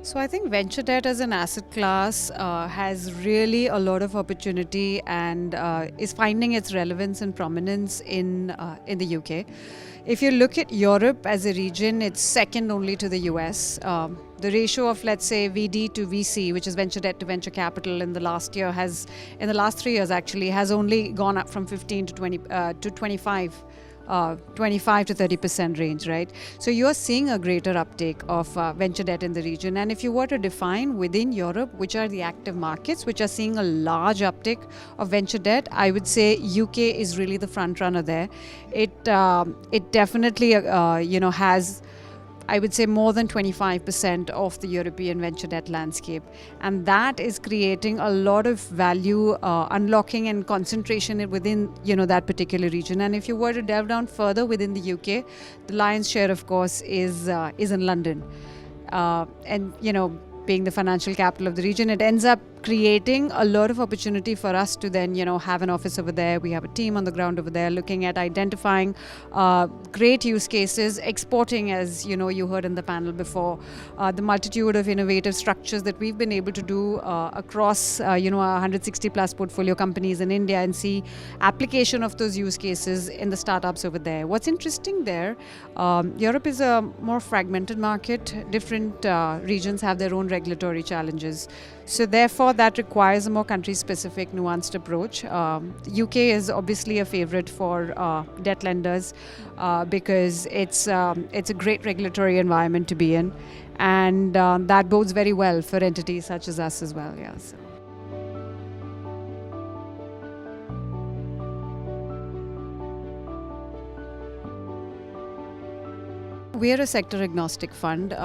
So I think venture debt as an asset class has really a lot of opportunity and is finding its relevance and prominence in the UK. If you look at Europe as a region, it's second only to the US. The ratio of, let's say, VD to VC, which is venture debt to venture capital, in the last 3 years actually, has only gone up from 15 to 20 to 25. 25 to 30% range, right? So you're seeing a greater uptake of venture debt in the region. And if you were to define within Europe, which are the active markets which are seeing a large uptake of venture debt, I would say UK is really the front runner there. It definitely has, I would say, more than 25% of the European venture debt landscape. And that is creating a lot of value, unlocking and concentration within, that particular region. And if you were to delve down further within the UK, the lion's share, of course, is in London. And being the financial capital of the region, it ends up creating a lot of opportunity for us to then, have an office over there. We have a team on the ground over there looking at identifying great use cases, exporting, as you heard in the panel before, the multitude of innovative structures that we've been able to do across, 160 plus portfolio companies in India, and see application of those use cases in the startups over there. What's interesting there, Europe is a more fragmented market. Different regions have their own regulatory challenges. So therefore, that requires a more country-specific, nuanced approach. UK is obviously a favorite for debt lenders because it's a great regulatory environment to be in, and that bodes very well for entities such as us as well. Yeah. So. We are a sector agnostic fund.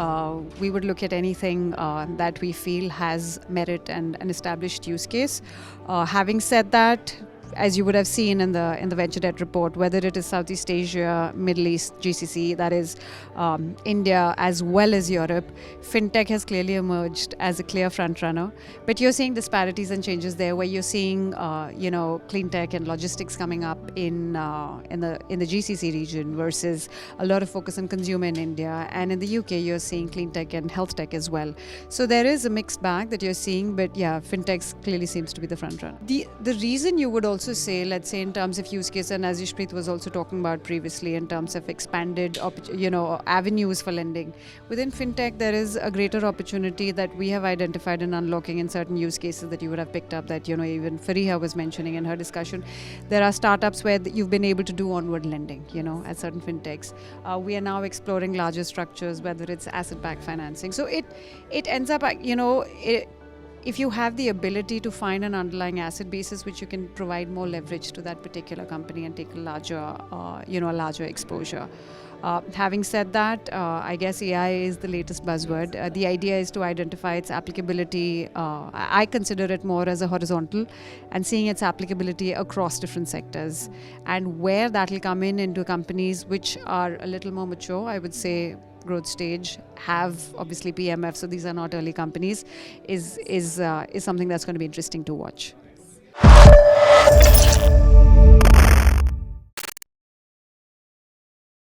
We would look at anything that we feel has merit and an established use case. Having said that, as you would have seen in the venture debt report, whether it is Southeast Asia, Middle East, GCC, that is India, as well as Europe, fintech has clearly emerged as a clear front runner. But you're seeing disparities and changes there, where you're seeing clean tech and logistics coming up in the GCC region versus a lot of focus on consumer in India, and in the UK you're seeing clean tech and health tech as well. So there is a mixed bag that you're seeing, but yeah, fintech clearly seems to be the front runner. The reason you would also say, let's say in terms of use case, and as Yashpreet was also talking about previously in terms of expanded avenues for lending, within fintech there is a greater opportunity that we have identified in unlocking in certain use cases that you would have picked up, that even Fariha was mentioning in her discussion. There are startups where you've been able to do onward lending at certain fintechs. We are now exploring larger structures, whether it's asset-backed financing. So it ends up if you have the ability to find an underlying asset basis which you can provide more leverage to that particular company and take a larger exposure. Having said that, I guess AI is the latest buzzword. The idea is to identify its applicability. I consider it more as a horizontal, and seeing its applicability across different sectors, and where that will come into companies which are a little more mature, I would say growth stage, have obviously PMF, so these are not early companies, is something that's going to be interesting to watch.